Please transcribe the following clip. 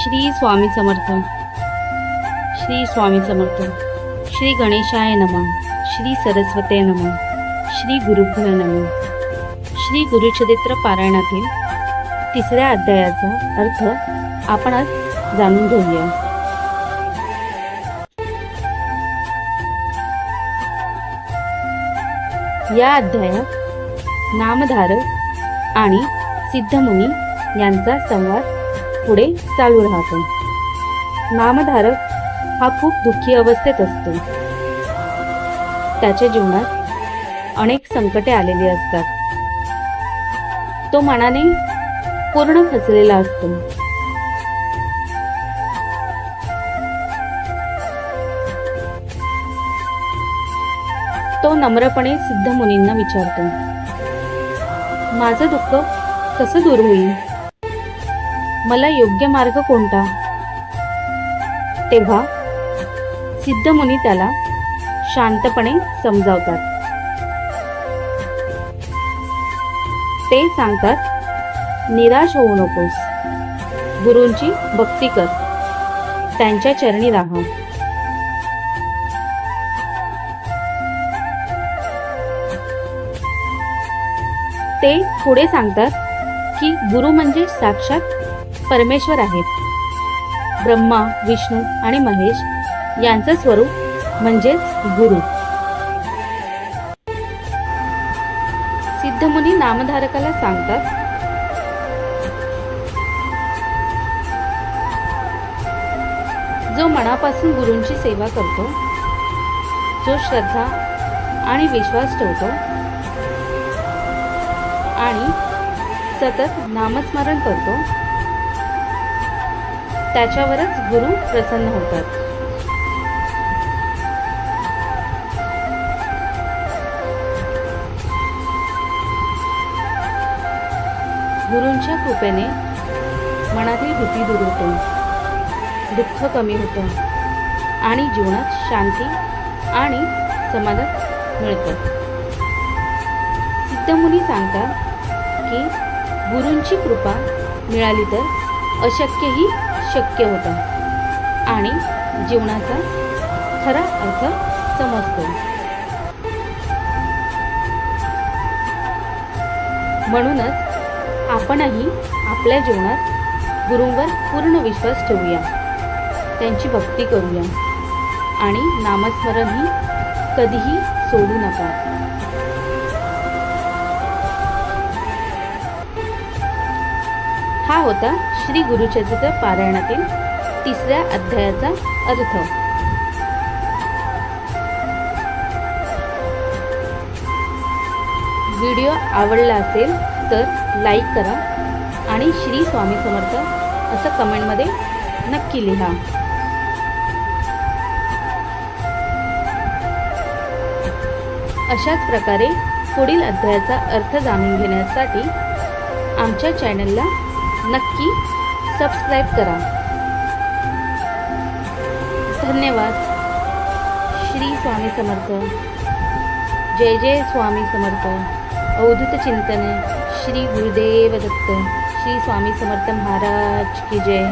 श्री स्वामी समर्थ. श्री स्वामी समर्थ. श्री गणेशाय नमः. श्री सरस्वते नमः. श्री गुरुभ्यो नमः. श्री गुरुचरित्र पारायणातील तिसऱ्या अध्यायाचा अर्थ आपण आज जाणून घेऊया. या अध्यायात नामधारक आणि सिद्धमुनी यांचा संवाद पुढे चालू राहतो. नामधारक हा खूप दुःखी अवस्थेत असतो. त्याच्या जीवनात अनेक संकटे आलेली असतात. तो मनाने पूर्ण खचलेला असतो. तो नम्रपणे सिद्धमुनींना विचारतो, माझं दुःख कसं दूर होईल? मला योग्य मार्ग कोणता? तेव्हा सिद्धमुनी त्याला शांतपणे समजावतात. ते सांगतात, निराश होऊ नकोस. गुरूंची भक्ती कर. त्यांच्या चरणी राहा. ते पुढे सांगतात की गुरु म्हणजे साक्षात परमेश्वर आहेत. ब्रह्मा, विष्णू आणि महेश यांचं स्वरूप म्हणजेच गुरु. सिद्धमुनी नामधारकाला सांगतात, जो मनापासून गुरूंची सेवा करतो, जो श्रद्धा आणि विश्वास ठेवतो आणि सतत नामस्मरण करतो, त्याच्यावरच गुरु प्रसन्न होतात. गुरूंच्या कृपेने मनातील भीती दूर होते, दुःख कमी होतं आणि जीवनात शांती आणि समाधान मिळतं. सिद्धमुनी सांगतात की गुरूंची कृपा मिळाली तर अशक्यही शक्य होतं आणि जीवनाचा खरा अर्थ समजतो. म्हणूनच आपणही आपल्या जीवनात गुरूंवर पूर्ण विश्वास ठेवूया, त्यांची भक्ती करूया आणि नामस्मरणही कधीही सोडू नका. हा होता श्री गुरुचरित्र पारायणातील तिसऱ्या अध्यायाचा अर्थ. व्हिडिओ आवडला असेल तर लाईक करा आणि श्री स्वामी समर्थ असं कमेंटमध्ये नक्की लिहा. अशाच प्रकारे पुढील अध्यायाचा अर्थ जाणून घेण्यासाठी आमच्या चॅनलला नक्की सबस्क्राईब करा. धन्यवाद. श्री स्वामी समर्थ. जय जय स्वामी समर्थ. अवधूत चिंतन श्री गुरुदेव दत्त. श्री स्वामी समर्थ महाराज की जय.